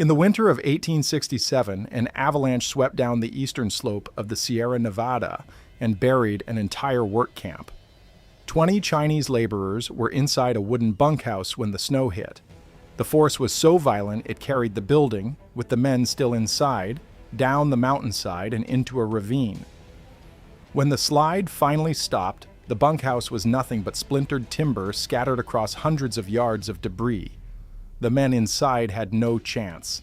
In the winter of 1867, an avalanche swept down the eastern slope of the Sierra Nevada and buried an entire work camp. 20 Chinese laborers were inside a wooden bunkhouse when the snow hit. The force was so violent it carried the building, with the men still inside, down the mountainside and into a ravine. When the slide finally stopped, the bunkhouse was nothing but splintered timber scattered across hundreds of yards of debris. The men inside had no chance.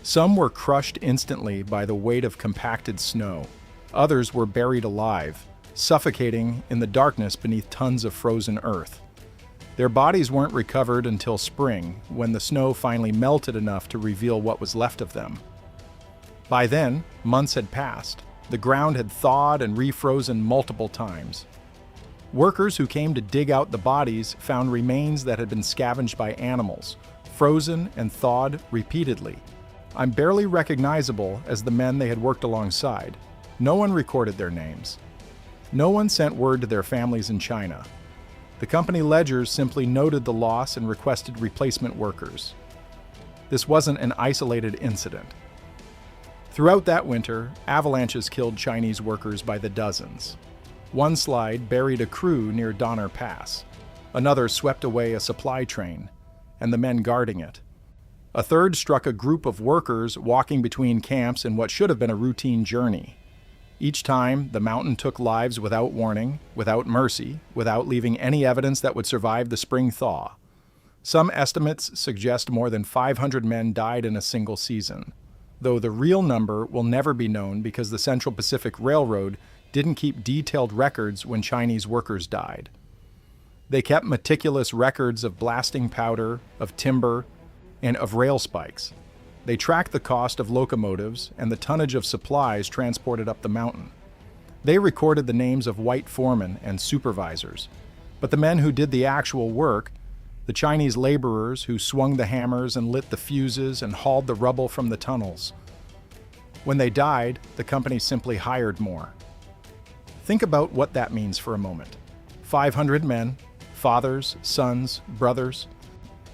Some were crushed instantly by the weight of compacted snow. Others were buried alive, suffocating in the darkness beneath tons of frozen earth. Their bodies weren't recovered until spring, when the snow finally melted enough to reveal what was left of them. By then, months had passed. The ground had thawed and refrozen multiple times. Workers who came to dig out the bodies found remains that had been scavenged by animals, frozen and thawed repeatedly. I'm barely recognizable as the men they had worked alongside. No one recorded their names. No one sent word to their families in China. The company ledgers simply noted the loss and requested replacement workers. This wasn't an isolated incident. Throughout that winter, avalanches killed Chinese workers by the dozens. One slide buried a crew near Donner Pass. Another swept away a supply train, and the men guarding it. A third struck a group of workers walking between camps in what should have been a routine journey. Each time, the mountain took lives without warning, without mercy, without leaving any evidence that would survive the spring thaw. Some estimates suggest more than 500 men died in a single season, though the real number will never be known because the Central Pacific Railroad didn't keep detailed records when Chinese workers died. They kept meticulous records of blasting powder, of timber, and of rail spikes. They tracked the cost of locomotives and the tonnage of supplies transported up the mountain. They recorded the names of white foremen and supervisors. But the men who did the actual work, the Chinese laborers who swung the hammers and lit the fuses and hauled the rubble from the tunnels, when they died, the company simply hired more. Think about what that means for a moment. 500 men, fathers, sons, brothers,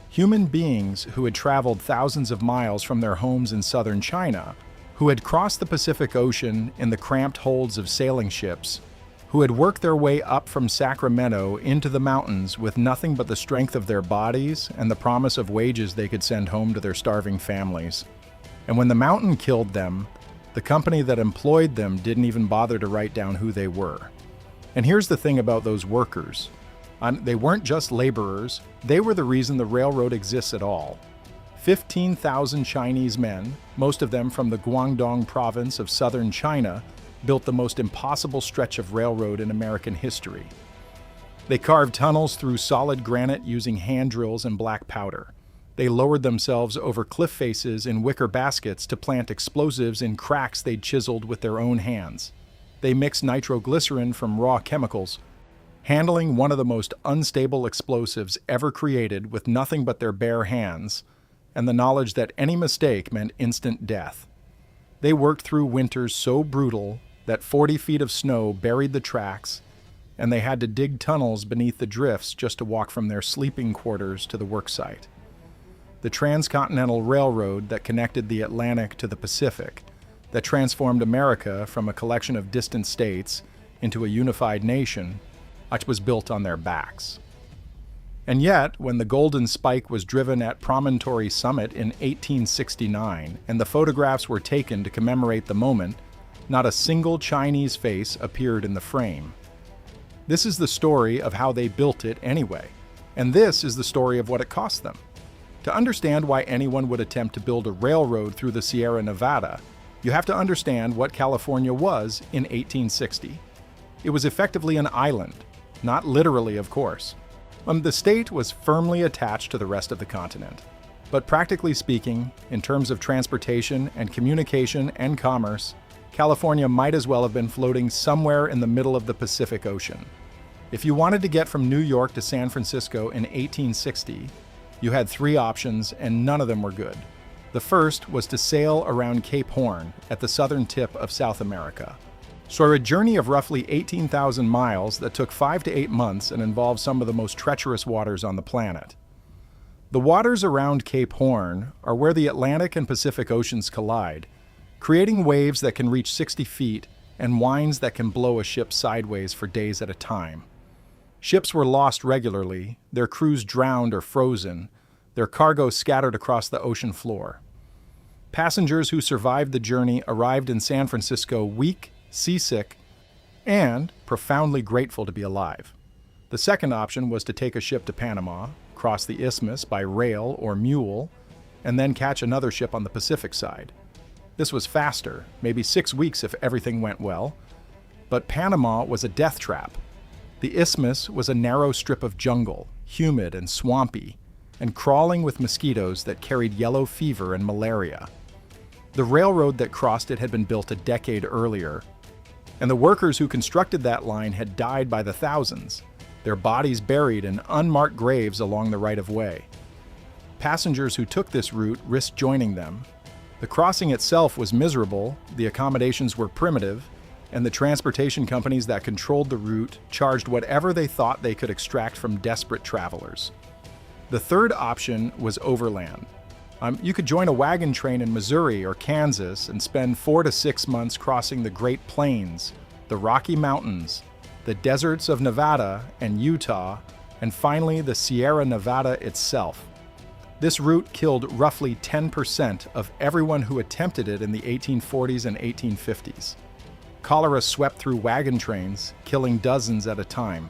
human beings who had traveled thousands of miles from their homes in southern China, who had crossed the Pacific Ocean in the cramped holds of sailing ships, who had worked their way up from Sacramento into the mountains with nothing but the strength of their bodies and the promise of wages they could send home to their starving families. And when the mountain killed them, the company that employed them didn't even bother to write down who they were. And here's the thing about those workers. They weren't just laborers, they were the reason the railroad exists at all. 15,000 Chinese men, most of them from the Guangdong province of southern China, built the most impossible stretch of railroad in American history. They carved tunnels through solid granite using hand drills and black powder. They lowered themselves over cliff faces in wicker baskets to plant explosives in cracks they'd chiseled with their own hands. They mixed nitroglycerin from raw chemicals, handling one of the most unstable explosives ever created with nothing but their bare hands, and the knowledge that any mistake meant instant death. They worked through winters so brutal that 40 feet of snow buried the tracks, and they had to dig tunnels beneath the drifts just to walk from their sleeping quarters to the worksite. The transcontinental railroad that connected the Atlantic to the Pacific, that transformed America from a collection of distant states into a unified nation, which was built on their backs. And yet, when the Golden Spike was driven at Promontory Summit in 1869 and the photographs were taken to commemorate the moment, not a single Chinese face appeared in the frame. This is the story of how they built it anyway, and this is the story of what it cost them. To understand why anyone would attempt to build a railroad through the Sierra Nevada, you have to understand what California was in 1860. It was effectively an island, not literally, of course. The state was firmly attached to the rest of the continent. But practically speaking, in terms of transportation and communication and commerce, California might as well have been floating somewhere in the middle of the Pacific Ocean. If you wanted to get from New York to San Francisco in 1860, you had three options and none of them were good. The first was to sail around Cape Horn at the southern tip of South America. So a journey of roughly 18,000 miles that took 5 to 8 months and involved some of the most treacherous waters on the planet. The waters around Cape Horn are where the Atlantic and Pacific Oceans collide, creating waves that can reach 60 feet and winds that can blow a ship sideways for days at a time. Ships were lost regularly, their crews drowned or frozen, their cargo scattered across the ocean floor. Passengers who survived the journey arrived in San Francisco weak, seasick, and profoundly grateful to be alive. The second option was to take a ship to Panama, cross the isthmus by rail or mule, and then catch another ship on the Pacific side. This was faster, maybe 6 weeks if everything went well, but Panama was a death trap. The isthmus was a narrow strip of jungle, humid and swampy, and crawling with mosquitoes that carried yellow fever and malaria. The railroad that crossed it had been built a decade earlier, and the workers who constructed that line had died by the thousands, their bodies buried in unmarked graves along the right-of-way. Passengers who took this route risked joining them. The crossing itself was miserable, the accommodations were primitive, and the transportation companies that controlled the route charged whatever they thought they could extract from desperate travelers. The third option was overland. You could join a wagon train in Missouri or Kansas and spend 4 to 6 months crossing the Great Plains, the Rocky Mountains, the deserts of Nevada and Utah, and finally the Sierra Nevada itself. This route killed roughly 10% of everyone who attempted it in the 1840s and 1850s. Cholera swept through wagon trains, killing dozens at a time.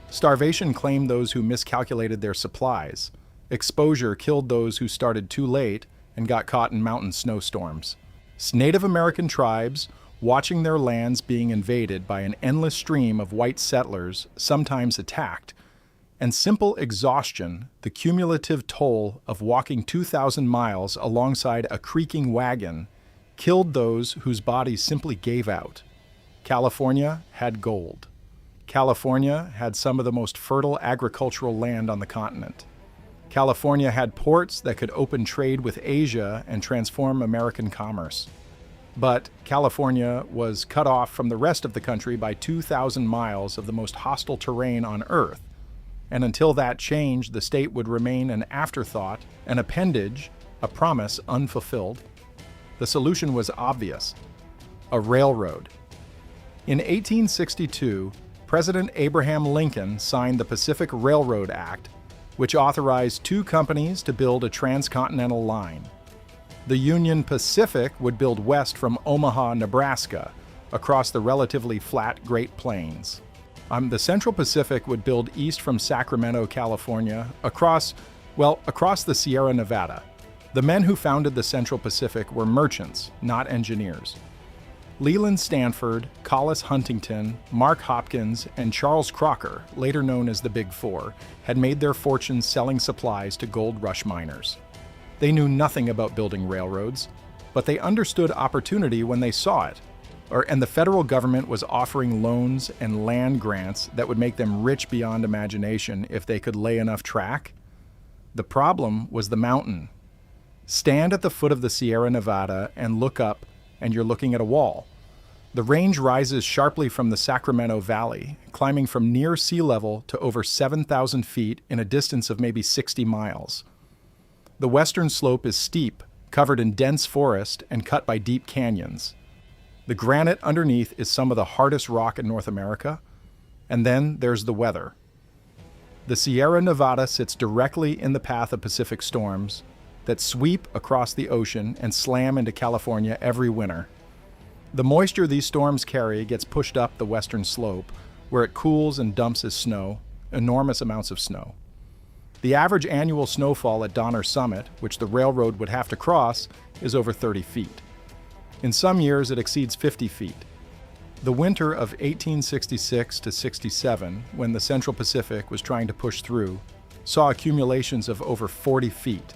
Starvation claimed those who miscalculated their supplies. Exposure killed those who started too late and got caught in mountain snowstorms. Native American tribes, watching their lands being invaded by an endless stream of white settlers, sometimes attacked, and simple exhaustion, the cumulative toll of walking 2,000 miles alongside a creaking wagon, killed those whose bodies simply gave out. California had gold. California had some of the most fertile agricultural land on the continent. California had ports that could open trade with Asia and transform American commerce. But California was cut off from the rest of the country by 2,000 miles of the most hostile terrain on Earth. And until that changed, the state would remain an afterthought, an appendage, a promise unfulfilled. The solution was obvious: a railroad. In 1862, President Abraham Lincoln signed the Pacific Railroad Act, which authorized 2 companies to build a transcontinental line. The Union Pacific would build west from Omaha, Nebraska, across the relatively flat Great Plains. The Central Pacific would build east from Sacramento, California, across the Sierra Nevada. The men who founded the Central Pacific were merchants, not engineers. Leland Stanford, Collis Huntington, Mark Hopkins, and Charles Crocker, later known as the Big Four, had made their fortunes selling supplies to gold rush miners. They knew nothing about building railroads, but they understood opportunity when they saw it. And the federal government was offering loans and land grants that would make them rich beyond imagination if they could lay enough track. The problem was the mountain. Stand at the foot of the Sierra Nevada and look up, and you're looking at a wall. The range rises sharply from the Sacramento Valley, climbing from near sea level to over 7,000 feet in a distance of maybe 60 miles. The western slope is steep, covered in dense forest, and cut by deep canyons. The granite underneath is some of the hardest rock in North America. And then there's the weather. The Sierra Nevada sits directly in the path of Pacific storms that sweep across the ocean and slam into California every winter. The moisture these storms carry gets pushed up the western slope, where it cools and dumps as snow, enormous amounts of snow. The average annual snowfall at Donner Summit, which the railroad would have to cross, is over 30 feet. In some years, it exceeds 50 feet. The winter of 1866 to 67, when the Central Pacific was trying to push through, saw accumulations of over 40 feet.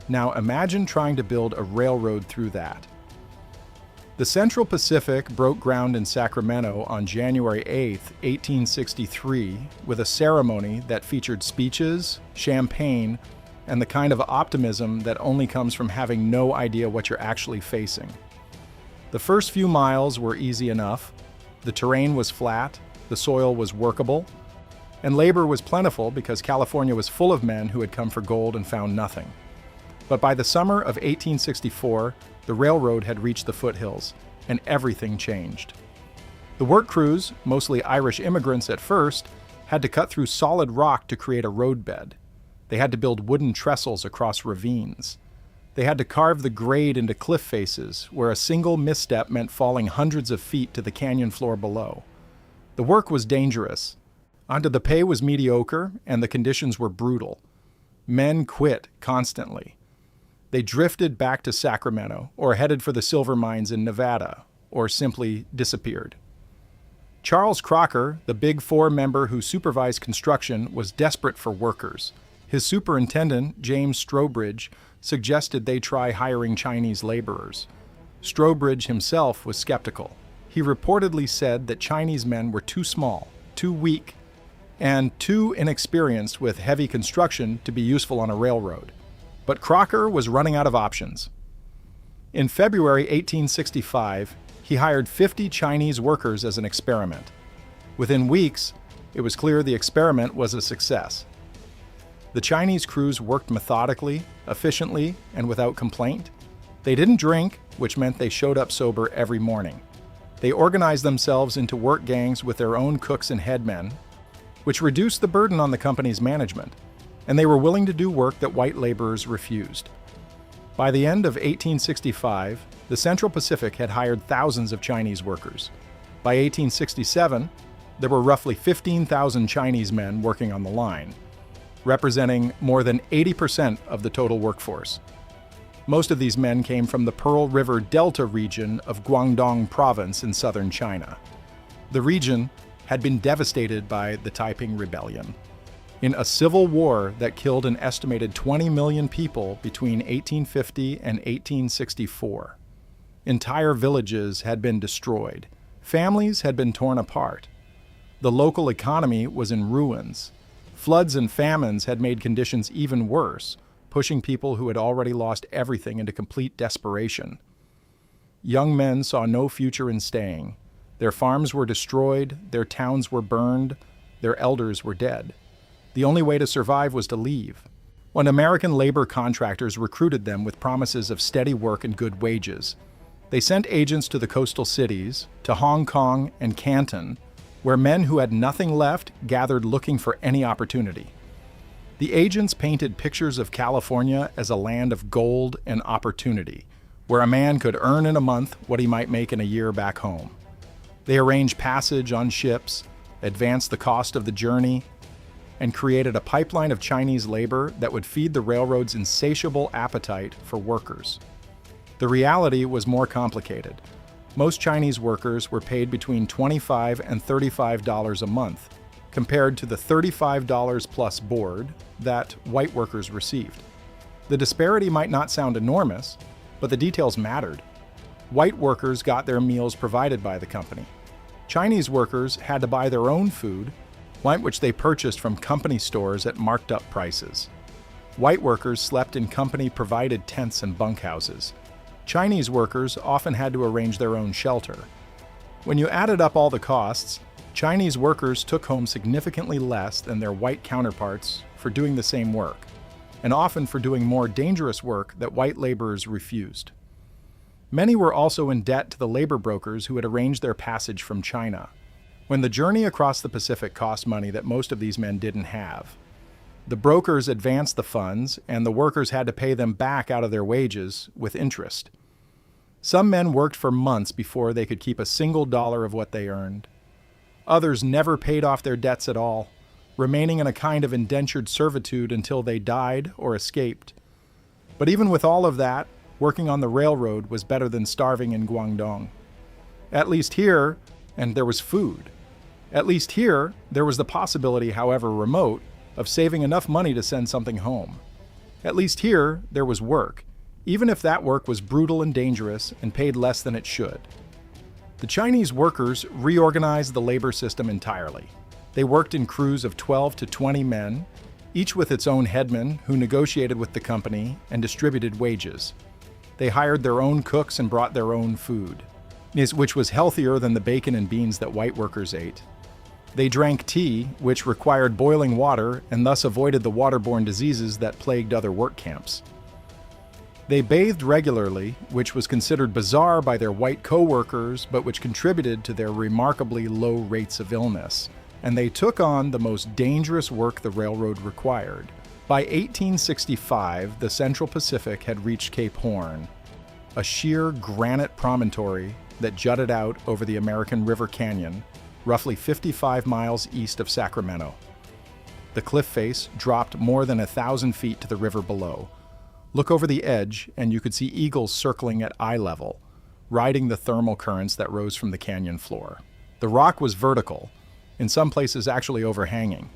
Now imagine trying to build a railroad through that. The Central Pacific broke ground in Sacramento on January 8, 1863, with a ceremony that featured speeches, champagne, and the kind of optimism that only comes from having no idea what you're actually facing. The first few miles were easy enough. The terrain was flat, the soil was workable, And labor was plentiful because California was full of men who had come for gold and found nothing. But by the summer of 1864, the railroad had reached the foothills, and everything changed. The work crews, mostly Irish immigrants at first, had to cut through solid rock to create a roadbed. They had to build wooden trestles across ravines. They had to carve the grade into cliff faces, where a single misstep meant falling hundreds of feet to the canyon floor below. The work was dangerous. The pay was mediocre, and the conditions were brutal. Men quit constantly. They drifted back to Sacramento, or headed for the silver mines in Nevada, or simply disappeared. Charles Crocker, the Big Four member who supervised construction, was desperate for workers. His superintendent, James Strobridge, suggested they try hiring Chinese laborers. Strobridge himself was skeptical. He reportedly said that Chinese men were too small, too weak, and too inexperienced with heavy construction to be useful on a railroad. But Crocker was running out of options. In February 1865, he hired 50 Chinese workers as an experiment. Within weeks, it was clear the experiment was a success. The Chinese crews worked methodically, efficiently, and without complaint. They didn't drink, which meant they showed up sober every morning. They organized themselves into work gangs with their own cooks and headmen, which reduced the burden on the company's management, and they were willing to do work that white laborers refused. By the end of 1865, the Central Pacific had hired thousands of Chinese workers. By 1867, there were roughly 15,000 Chinese men working on the line, representing more than 80% of the total workforce. Most of these men came from the Pearl River Delta region of Guangdong Province in southern China. The region had been devastated by the Taiping Rebellion, in a civil war that killed an estimated 20 million people between 1850 and 1864. Entire villages had been destroyed. Families had been torn apart. The local economy was in ruins. Floods and famines had made conditions even worse, pushing people who had already lost everything into complete desperation. Young men saw no future in staying. Their farms were destroyed, their towns were burned, their elders were dead. The only way to survive was to leave. When American labor contractors recruited them with promises of steady work and good wages, they sent agents to the coastal cities, to Hong Kong and Canton, where men who had nothing left gathered looking for any opportunity. The agents painted pictures of California as a land of gold and opportunity, where a man could earn in a month what he might make in a year back home. They arranged passage on ships, advanced the cost of the journey, and created a pipeline of Chinese labor that would feed the railroad's insatiable appetite for workers. The reality was more complicated. Most Chinese workers were paid between $25 and $35 a month, compared to the $35 plus board that white workers received. The disparity might not sound enormous, but the details mattered. White workers got their meals provided by the company. Chinese workers had to buy their own food, which they purchased from company stores at marked up prices. White workers slept in company-provided tents and bunkhouses. Chinese workers often had to arrange their own shelter. When you added up all the costs, Chinese workers took home significantly less than their white counterparts for doing the same work, and often for doing more dangerous work that white laborers refused. Many were also in debt to the labor brokers who had arranged their passage from China. When the journey across the Pacific cost money that most of these men didn't have, the brokers advanced the funds, and the workers had to pay them back out of their wages with interest. Some men worked for months before they could keep a single dollar of what they earned. Others never paid off their debts at all, remaining in a kind of indentured servitude until they died or escaped. But even with all of that, working on the railroad was better than starving in Guangdong. At least here, and there was food. At least here, there was the possibility, however remote, of saving enough money to send something home. At least here, there was work, even if that work was brutal and dangerous and paid less than it should. The Chinese workers reorganized the labor system entirely. They worked in crews of 12 to 20 men, each with its own headman who negotiated with the company and distributed wages. They hired their own cooks and brought their own food, which was healthier than the bacon and beans that white workers ate. They drank tea, which required boiling water and thus avoided the waterborne diseases that plagued other work camps. They bathed regularly, which was considered bizarre by their white co-workers, but which contributed to their remarkably low rates of illness. And they took on the most dangerous work the railroad required. By 1865, the Central Pacific had reached Cape Horn, a sheer granite promontory that jutted out over the American River Canyon, roughly 55 miles east of Sacramento. The cliff face dropped more than 1,000 feet to the river below. Look over the edge, and you could see eagles circling at eye level, riding the thermal currents that rose from the canyon floor. The rock was vertical, in some places actually overhanging,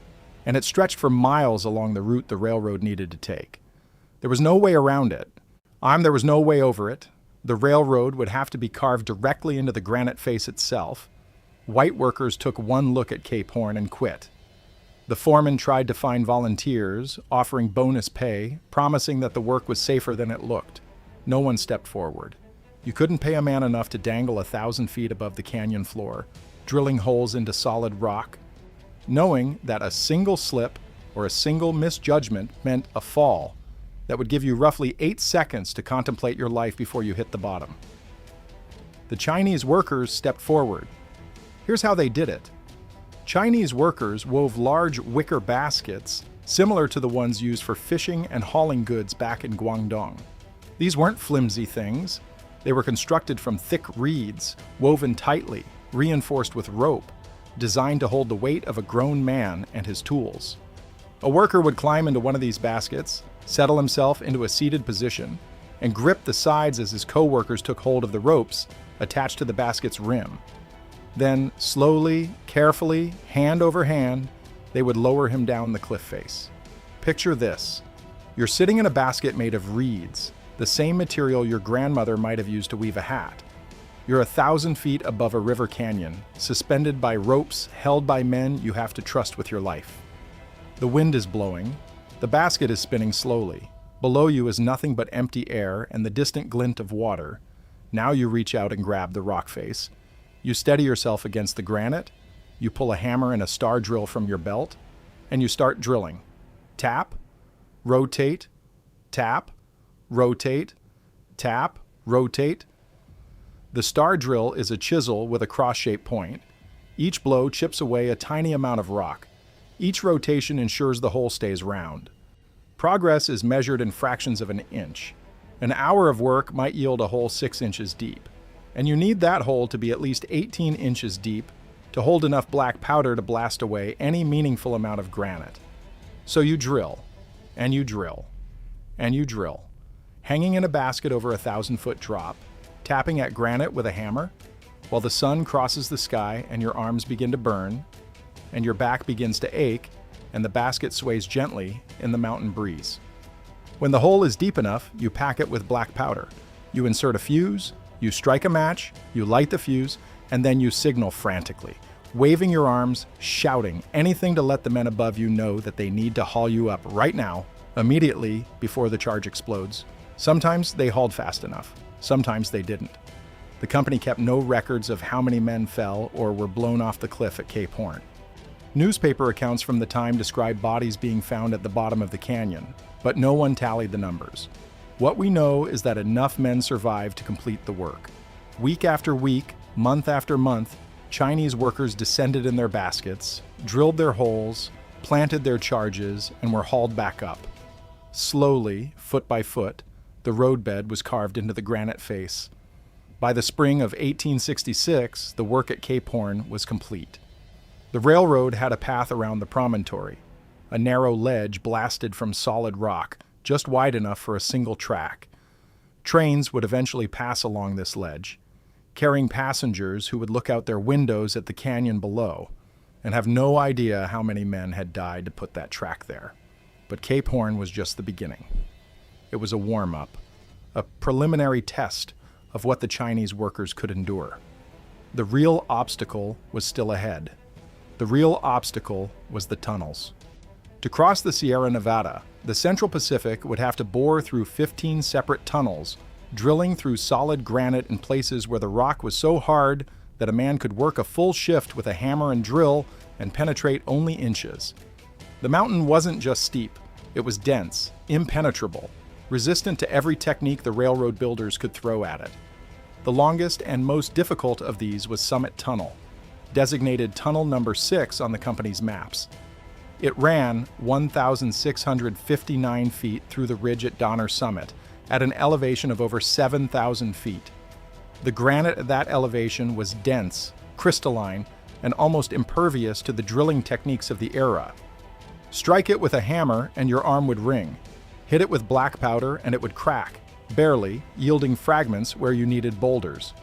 and it stretched for miles along the route the railroad needed to take. There was no way around it. There was no way over it. The railroad would have to be carved directly into the granite face itself. White workers took one look at Cape Horn and quit. The foreman tried to find volunteers, offering bonus pay, promising that the work was safer than it looked. No one stepped forward. You couldn't pay a man enough to dangle 1,000 feet above the canyon floor, drilling holes into solid rock, knowing that a single slip or a single misjudgment meant a fall that would give you roughly 8 seconds to contemplate your life before you hit the bottom. The Chinese workers stepped forward. Here's how they did it. Chinese workers wove large wicker baskets similar to the ones used for fishing and hauling goods back in Guangdong. These weren't flimsy things. They were constructed from thick reeds, woven tightly, reinforced with rope, designed to hold the weight of a grown man and his tools. A worker would climb into one of these baskets, settle himself into a seated position, and grip the sides as his co-workers took hold of the ropes attached to the basket's rim. Then, slowly, carefully, hand over hand, they would lower him down the cliff face. Picture this. You're sitting in a basket made of reeds, the same material your grandmother might have used to weave a hat. You're 1,000 feet above a river canyon, suspended by ropes held by men you have to trust with your life. The wind is blowing. The basket is spinning slowly. Below you is nothing but empty air and the distant glint of water. Now you reach out and grab the rock face. You steady yourself against the granite, you pull a hammer and a star drill from your belt, and you start drilling. Tap, rotate, tap, rotate, tap, rotate. The star drill is a chisel with a cross-shaped point. Each blow chips away a tiny amount of rock. Each rotation ensures the hole stays round. Progress is measured in fractions of an inch. An hour of work might yield a hole 6 inches deep. And you need that hole to be at least 18 inches deep to hold enough black powder to blast away any meaningful amount of granite. So you drill, and you drill, and you drill, hanging in a basket over 1,000-foot drop, tapping at granite with a hammer, while the sun crosses the sky and your arms begin to burn, and your back begins to ache, and the basket sways gently in the mountain breeze. When the hole is deep enough, you pack it with black powder. You insert a fuse, you strike a match, you light the fuse, and then you signal frantically, waving your arms, shouting anything to let the men above you know that they need to haul you up right now, immediately before the charge explodes. Sometimes they hauled fast enough, sometimes they didn't. The company kept no records of how many men fell or were blown off the cliff at Cape Horn. Newspaper accounts from the time described bodies being found at the bottom of the canyon, but no one tallied the numbers. What we know is that enough men survived to complete the work. Week after week, month after month, Chinese workers descended in their baskets, drilled their holes, planted their charges, and were hauled back up. Slowly, foot by foot, the roadbed was carved into the granite face. By the spring of 1866, the work at Cape Horn was complete. The railroad had a path around the promontory, a narrow ledge blasted from solid rock, just wide enough for a single track. Trains would eventually pass along this ledge, carrying passengers who would look out their windows at the canyon below and have no idea how many men had died to put that track there. But Cape Horn was just the beginning. It was a warm-up, a preliminary test of what the Chinese workers could endure. The real obstacle was still ahead. The real obstacle was the tunnels. To cross the Sierra Nevada, the Central Pacific would have to bore through 15 separate tunnels, drilling through solid granite in places where the rock was so hard that a man could work a full shift with a hammer and drill and penetrate only inches. The mountain wasn't just steep, it was dense, impenetrable, resistant to every technique the railroad builders could throw at it. The longest and most difficult of these was Summit Tunnel, designated Tunnel Number 6 on the company's maps. It ran 1,659 feet through the ridge at Donner Summit at an elevation of over 7,000 feet. The granite at that elevation was dense, crystalline, and almost impervious to the drilling techniques of the era. Strike it with a hammer and your arm would ring. Hit it with black powder and it would crack, barely, yielding fragments where you needed boulders.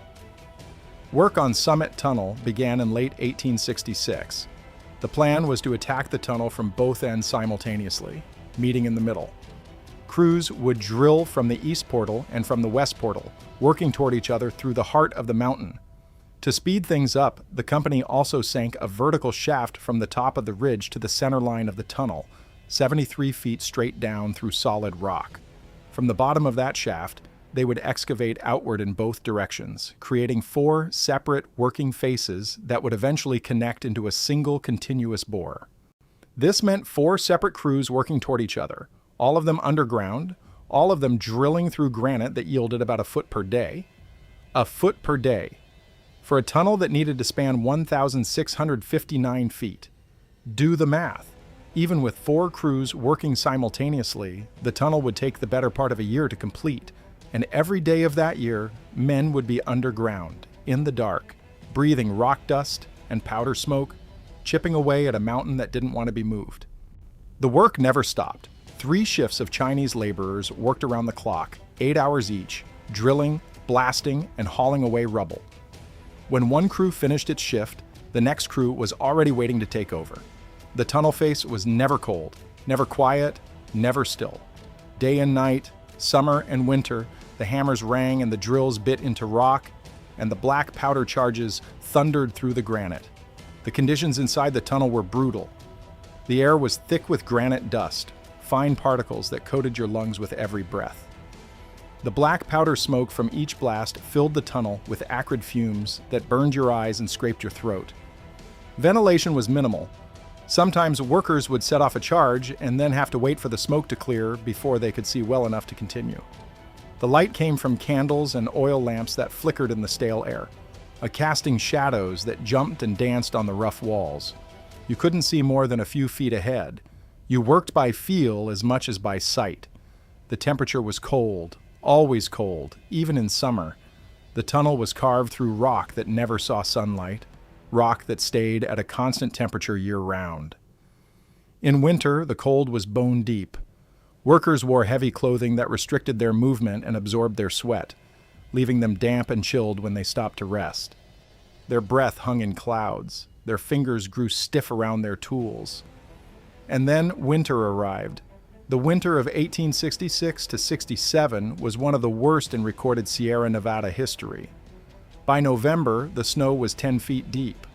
Work on Summit Tunnel began in late 1866. The plan was to attack the tunnel from both ends simultaneously, meeting in the middle. Crews would drill from the east portal and from the west portal, working toward each other through the heart of the mountain. To speed things up, the company also sank a vertical shaft from the top of the ridge to the center line of the tunnel, 73 feet straight down through solid rock. From the bottom of that shaft, they would excavate outward in both directions, creating 4 separate working faces that would eventually connect into a single continuous bore. This meant 4 separate crews working toward each other, all of them underground, all of them drilling through granite that yielded about a foot per day. A foot per day. For a tunnel that needed to span 1,659 feet. Do the math. Even with 4 crews working simultaneously, the tunnel would take the better part of a year to complete. And every day of that year, men would be underground, in the dark, breathing rock dust and powder smoke, chipping away at a mountain that didn't want to be moved. The work never stopped. 3 shifts of Chinese laborers worked around the clock, 8 hours each, drilling, blasting, and hauling away rubble. When one crew finished its shift, the next crew was already waiting to take over. The tunnel face was never cold, never quiet, never still. Day and night, summer and winter, the hammers rang and the drills bit into rock, and the black powder charges thundered through the granite. The conditions inside the tunnel were brutal. The air was thick with granite dust, fine particles that coated your lungs with every breath. The black powder smoke from each blast filled the tunnel with acrid fumes that burned your eyes and scraped your throat. Ventilation was minimal. Sometimes workers would set off a charge and then have to wait for the smoke to clear before they could see well enough to continue. The light came from candles and oil lamps that flickered in the stale air, casting shadows that jumped and danced on the rough walls. You couldn't see more than a few feet ahead. You worked by feel as much as by sight. The temperature was cold, always cold, even in summer. The tunnel was carved through rock that never saw sunlight, rock that stayed at a constant temperature year-round. In winter, the cold was bone deep. Workers wore heavy clothing that restricted their movement and absorbed their sweat, leaving them damp and chilled when they stopped to rest. Their breath hung in clouds. Their fingers grew stiff around their tools. And then winter arrived. The winter of 1866 to 67 was one of the worst in recorded Sierra Nevada history. By November, the snow was 10 feet deep.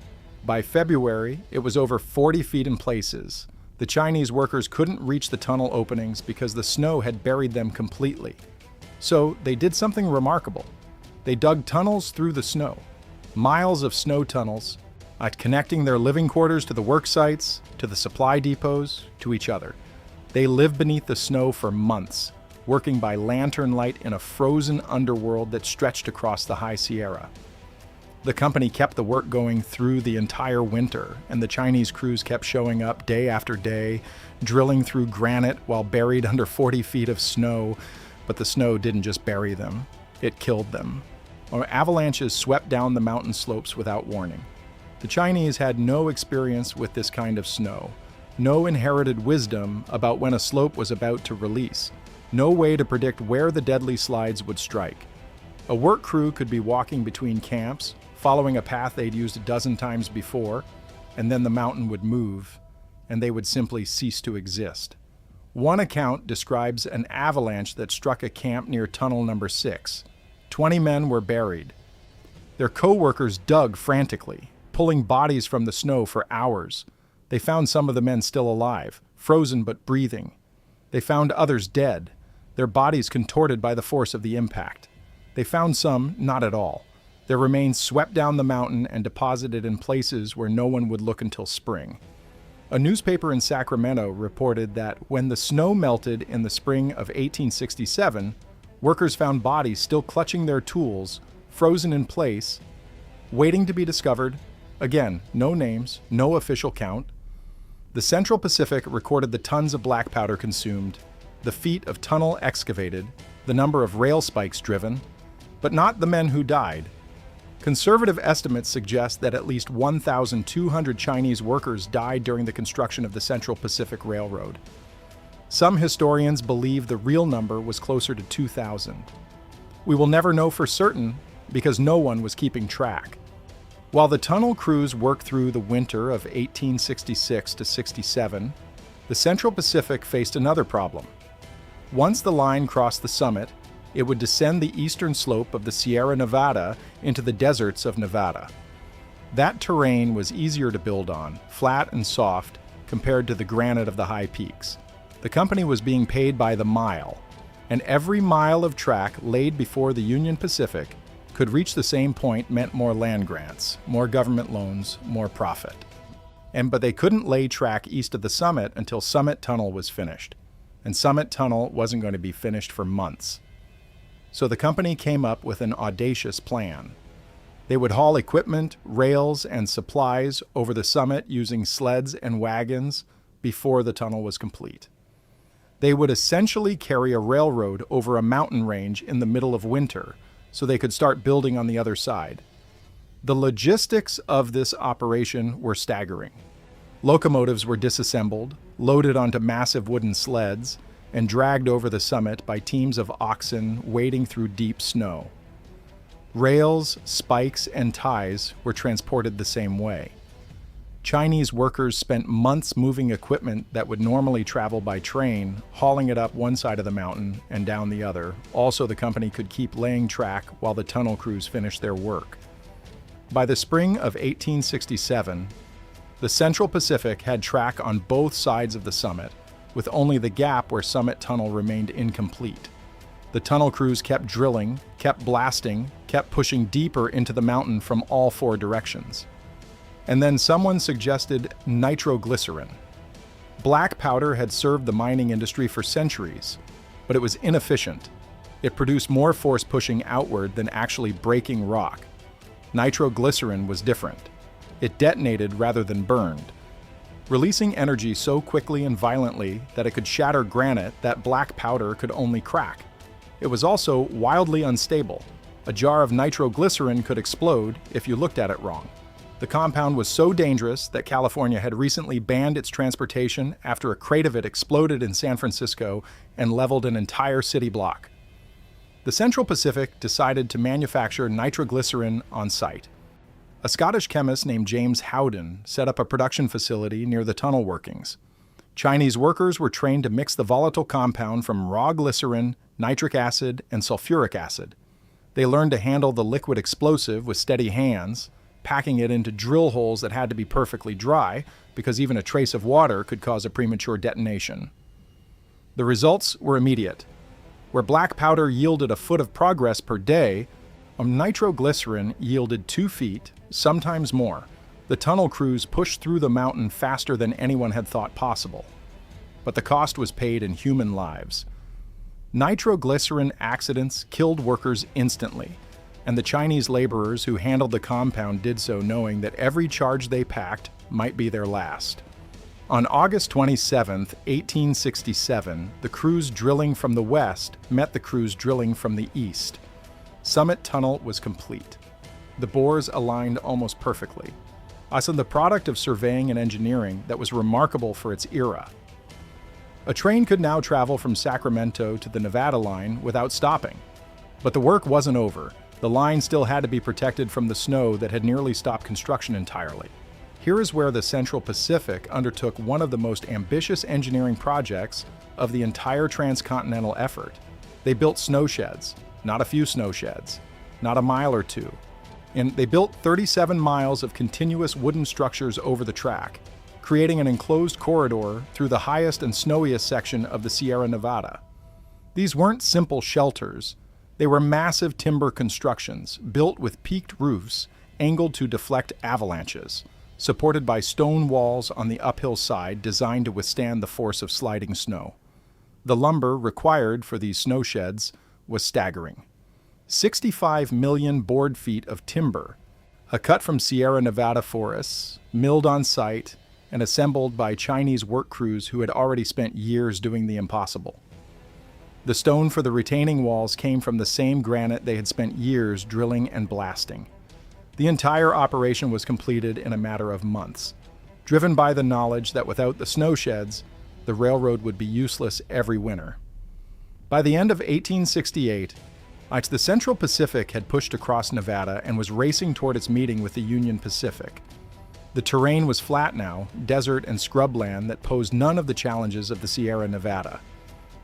By February, it was over 40 feet in places. The Chinese workers couldn't reach the tunnel openings because the snow had buried them completely. So they did something remarkable. They dug tunnels through the snow, miles of snow tunnels, connecting their living quarters to the work sites, to the supply depots, to each other. They lived beneath the snow for months, working by lantern light in a frozen underworld that stretched across the high Sierra. The company kept the work going through the entire winter, and the Chinese crews kept showing up day after day, drilling through granite while buried under 40 feet of snow. But the snow didn't just bury them, it killed them. Avalanches swept down the mountain slopes without warning. The Chinese had no experience with this kind of snow, no inherited wisdom about when a slope was about to release, no way to predict where the deadly slides would strike. A work crew could be walking between camps, following a path they'd used a dozen times before, and then the mountain would move, and they would simply cease to exist. One account describes an avalanche that struck a camp near Tunnel Number 6. 20 men were buried. Their co-workers dug frantically, pulling bodies from the snow for hours. They found some of the men still alive, frozen but breathing. They found others dead, their bodies contorted by the force of the impact. They found some not at all. Their remains swept down the mountain and deposited in places where no one would look until spring. A newspaper in Sacramento reported that when the snow melted in the spring of 1867, workers found bodies still clutching their tools, frozen in place, waiting to be discovered. Again, no names, no official count. The Central Pacific recorded the tons of black powder consumed, the feet of tunnel excavated, the number of rail spikes driven, but not the men who died. Conservative estimates suggest that at least 1,200 Chinese workers died during the construction of the Central Pacific Railroad. Some historians believe the real number was closer to 2,000. We will never know for certain because no one was keeping track. While the tunnel crews worked through the winter of 1866 to 67, the Central Pacific faced another problem. Once the line crossed the summit, it would descend the eastern slope of the Sierra Nevada into the deserts of Nevada. That terrain was easier to build on, flat and soft, compared to the granite of the high peaks. The company was being paid by the mile, and every mile of track laid before the Union Pacific could reach the same point meant more land grants, more government loans, more profit. But they couldn't lay track east of the summit until Summit Tunnel was finished. And Summit Tunnel wasn't going to be finished for months. So the company came up with an audacious plan. They would haul equipment, rails, and supplies over the summit using sleds and wagons before the tunnel was complete. They would essentially carry a railroad over a mountain range in the middle of winter, so they could start building on the other side. The logistics of this operation were staggering. Locomotives were disassembled, loaded onto massive wooden sleds, and dragged over the summit by teams of oxen wading through deep snow. Rails, spikes, and ties were transported the same way. Chinese workers spent months moving equipment that would normally travel by train, hauling it up one side of the mountain and down the other. Also, the company could keep laying track while the tunnel crews finished their work. By the spring of 1867, the Central Pacific had track on both sides of the summit, with only the gap where Summit Tunnel remained incomplete. The tunnel crews kept drilling, kept blasting, kept pushing deeper into the mountain from all four directions. And then someone suggested nitroglycerin. Black powder had served the mining industry for centuries, but it was inefficient. It produced more force pushing outward than actually breaking rock. Nitroglycerin was different. It detonated rather than burned, releasing energy so quickly and violently that it could shatter granite that black powder could only crack. It was also wildly unstable. A jar of nitroglycerin could explode if you looked at it wrong. The compound was so dangerous that California had recently banned its transportation after a crate of it exploded in San Francisco and leveled an entire city block. The Central Pacific decided to manufacture nitroglycerin on site. A Scottish chemist named James Howden set up a production facility near the tunnel workings. Chinese workers were trained to mix the volatile compound from raw glycerin, nitric acid, and sulfuric acid. They learned to handle the liquid explosive with steady hands, packing it into drill holes that had to be perfectly dry because even a trace of water could cause a premature detonation. The results were immediate. Where black powder yielded a foot of progress per day, nitroglycerin yielded 2 feet, sometimes more. The tunnel crews pushed through the mountain faster than anyone had thought possible. But the cost was paid in human lives. Nitroglycerin accidents killed workers instantly, and the Chinese laborers who handled the compound did so knowing that every charge they packed might be their last. On August 27, 1867, the crews drilling from the west met the crews drilling from the east. Summit Tunnel was complete. The bores aligned almost perfectly. The product of surveying and engineering that was remarkable for its era. A train could now travel from Sacramento to the Nevada line without stopping. But the work wasn't over. The line still had to be protected from the snow that had nearly stopped construction entirely. Here is where the Central Pacific undertook one of the most ambitious engineering projects of the entire transcontinental effort. They built snow sheds, not a few snow sheds, not a mile or two. And they built 37 miles of continuous wooden structures over the track, creating an enclosed corridor through the highest and snowiest section of the Sierra Nevada. These weren't simple shelters. They were massive timber constructions, built with peaked roofs, angled to deflect avalanches, supported by stone walls on the uphill side designed to withstand the force of sliding snow. The lumber required for these snow sheds was staggering. 65 million board feet of timber, a cut from Sierra Nevada forests, milled on site, and assembled by Chinese work crews who had already spent years doing the impossible. The stone for the retaining walls came from the same granite they had spent years drilling and blasting. The entire operation was completed in a matter of months, driven by the knowledge that without the snow sheds, the railroad would be useless every winter. By the end of 1868, the Central Pacific had pushed across Nevada and was racing toward its meeting with the Union Pacific. The terrain was flat now, desert and scrubland that posed none of the challenges of the Sierra Nevada.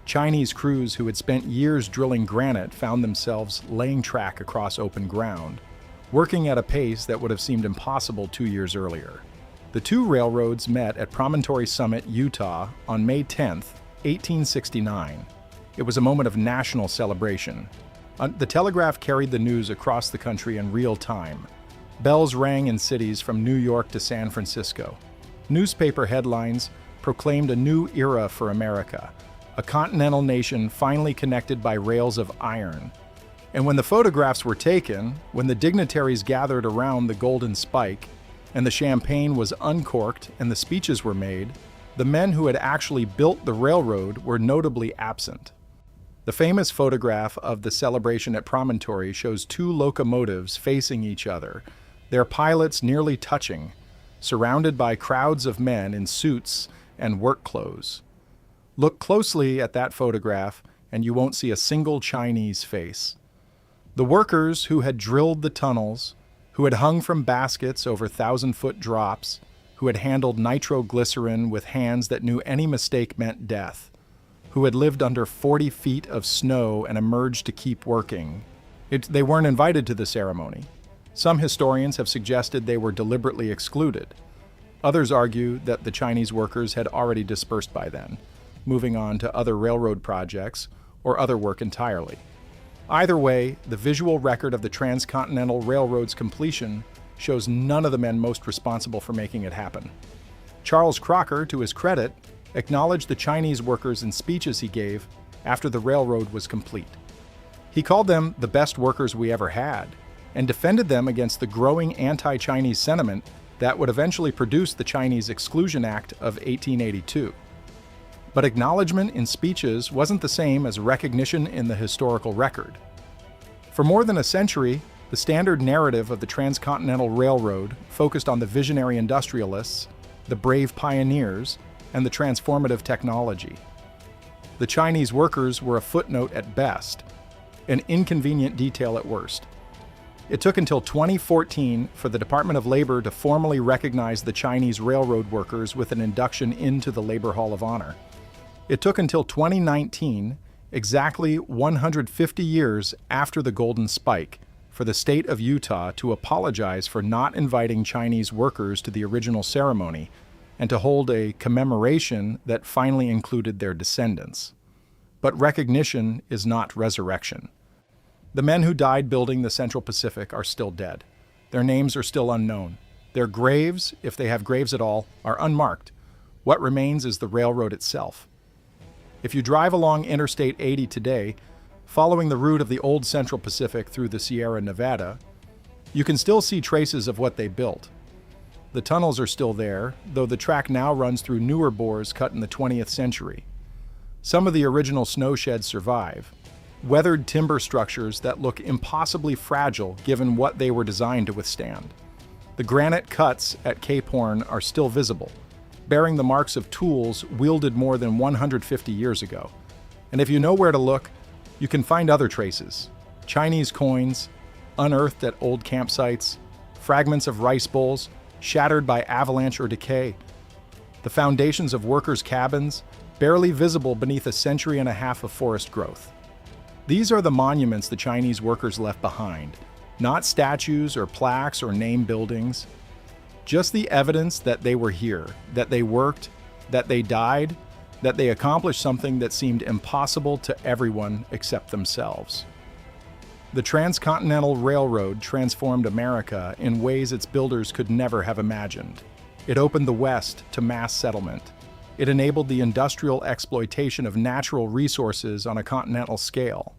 Chinese crews who had spent years drilling granite found themselves laying track across open ground, working at a pace that would have seemed impossible 2 years earlier. The two railroads met at Promontory Summit, Utah, on May 10, 1869. It was a moment of national celebration. The telegraph carried the news across the country in real time. Bells rang in cities from New York to San Francisco. Newspaper headlines proclaimed a new era for America, a continental nation finally connected by rails of iron. And when the photographs were taken, when the dignitaries gathered around the Golden Spike, and the champagne was uncorked and the speeches were made, the men who had actually built the railroad were notably absent. The famous photograph of the celebration at Promontory shows two locomotives facing each other, their pilots nearly touching, surrounded by crowds of men in suits and work clothes. Look closely at that photograph and you won't see a single Chinese face. The workers who had drilled the tunnels, who had hung from baskets over 1,000-foot drops, who had handled nitroglycerin with hands that knew any mistake meant death, who had lived under 40 feet of snow and emerged to keep working. They weren't invited to the ceremony. Some historians have suggested they were deliberately excluded. Others argue that the Chinese workers had already dispersed by then, moving on to other railroad projects or other work entirely. Either way, the visual record of the Transcontinental Railroad's completion shows none of the men most responsible for making it happen. Charles Crocker, to his credit, acknowledged the Chinese workers in speeches he gave after the railroad was complete. He called them the best workers we ever had, and defended them against the growing anti-Chinese sentiment that would eventually produce the Chinese Exclusion Act of 1882. But acknowledgement in speeches wasn't the same as recognition in the historical record. For more than a century, the standard narrative of the Transcontinental Railroad focused on the visionary industrialists, the brave pioneers, and the transformative technology. The Chinese workers were a footnote at best, an inconvenient detail at worst. It took until 2014 for the Department of Labor to formally recognize the Chinese railroad workers with an induction into the Labor Hall of Honor. It took until 2019, exactly 150 years after the Golden Spike, for the state of Utah to apologize for not inviting Chinese workers to the original ceremony and to hold a commemoration that finally included their descendants. But recognition is not resurrection. The men who died building the Central Pacific are still dead. Their names are still unknown. Their graves, if they have graves at all, are unmarked. What remains is the railroad itself. If you drive along Interstate 80 today, following the route of the old Central Pacific through the Sierra Nevada, you can still see traces of what they built. The tunnels are still there, though the track now runs through newer bores cut in the 20th century. Some of the original snow sheds survive, weathered timber structures that look impossibly fragile given what they were designed to withstand. The granite cuts at Cape Horn are still visible, bearing the marks of tools wielded more than 150 years ago. And if you know where to look, you can find other traces: Chinese coins, unearthed at old campsites, fragments of rice bowls, shattered by avalanche or decay, the foundations of workers' cabins, barely visible beneath a century and a half of forest growth. These are the monuments the Chinese workers left behind, not statues or plaques or name buildings, just the evidence that they were here, that they worked, that they died, that they accomplished something that seemed impossible to everyone except themselves. The Transcontinental Railroad transformed America in ways its builders could never have imagined. It opened the West to mass settlement. It enabled the industrial exploitation of natural resources on a continental scale.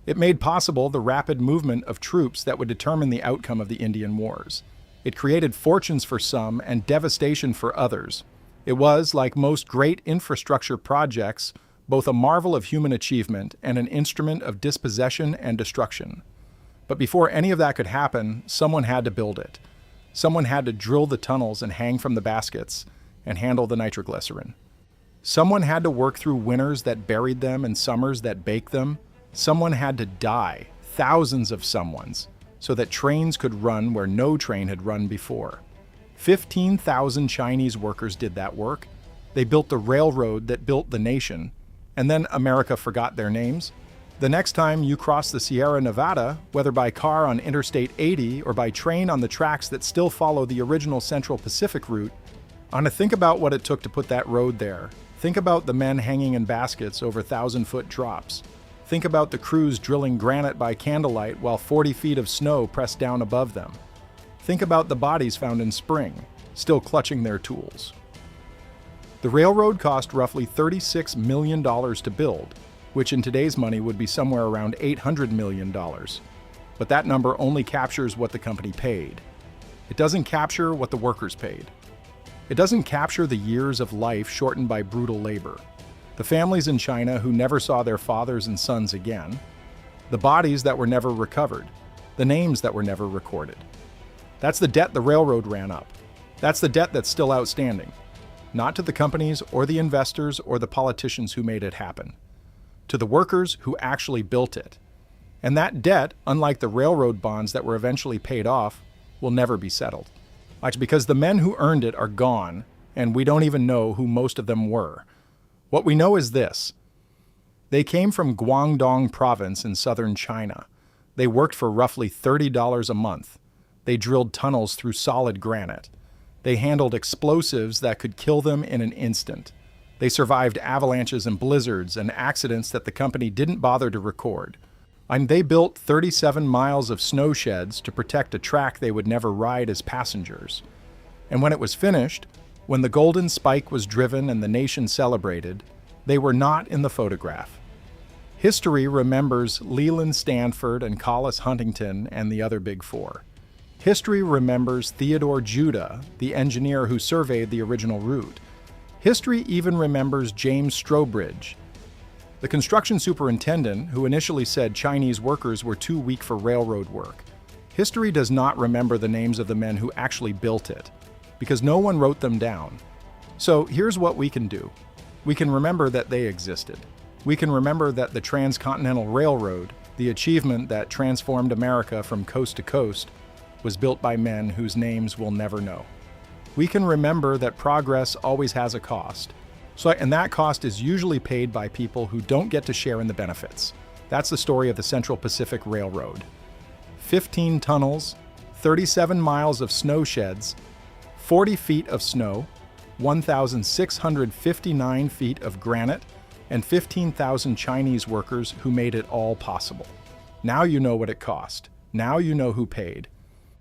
It made possible the rapid movement of troops that would determine the outcome of the Indian Wars. It created fortunes for some and devastation for others. It was, like most great infrastructure projects, both a marvel of human achievement and an instrument of dispossession and destruction. But before any of that could happen, someone had to build it. Someone had to drill the tunnels and hang from the baskets and handle the nitroglycerin. Someone had to work through winters that buried them and summers that baked them. Someone had to die, thousands of someones, so that trains could run where no train had run before. 15,000 Chinese workers did that work. They built the railroad that built the nation, and then America forgot their names. The next time you cross the Sierra Nevada, whether by car on Interstate 80 or by train on the tracks that still follow the original Central Pacific route, think about what it took to put that road there. Think about the men hanging in baskets over 1,000-foot drops. Think about the crews drilling granite by candlelight while 40 feet of snow pressed down above them. Think about the bodies found in spring, still clutching their tools. The railroad cost roughly $36 million to build, which in today's money would be somewhere around $800 million. But that number only captures what the company paid. It doesn't capture what the workers paid. It doesn't capture the years of life shortened by brutal labor, the families in China who never saw their fathers and sons again, the bodies that were never recovered, the names that were never recorded. That's the debt the railroad ran up. That's the debt that's still outstanding, not to the companies or the investors or the politicians who made it happen, to the workers who actually built it. And that debt, unlike the railroad bonds that were eventually paid off, will never be settled. That's because the men who earned it are gone, and we don't even know who most of them were. What we know is this. They came from Guangdong province in southern China. They worked for roughly $30 a month. They drilled tunnels through solid granite. They handled explosives that could kill them in an instant. They survived avalanches and blizzards and accidents that the company didn't bother to record. And they built 37 miles of snow sheds to protect a track they would never ride as passengers. And when it was finished, when the golden spike was driven and the nation celebrated, they were not in the photograph. History remembers Leland Stanford and Collis Huntington and the other Big Four. History remembers Theodore Judah, the engineer who surveyed the original route. History even remembers James Strobridge, the construction superintendent who initially said Chinese workers were too weak for railroad work. History does not remember the names of the men who actually built it, because no one wrote them down. So here's what we can do. We can remember that they existed. We can remember that the Transcontinental Railroad, the achievement that transformed America from coast to coast, was built by men whose names we'll never know. We can remember that progress always has a cost. And that cost is usually paid by people who don't get to share in the benefits. That's the story of the Central Pacific Railroad. 15 tunnels, 37 miles of snow sheds, 40 feet of snow, 1,659 feet of granite, and 15,000 Chinese workers who made it all possible. Now you know what it cost. Now you know who paid.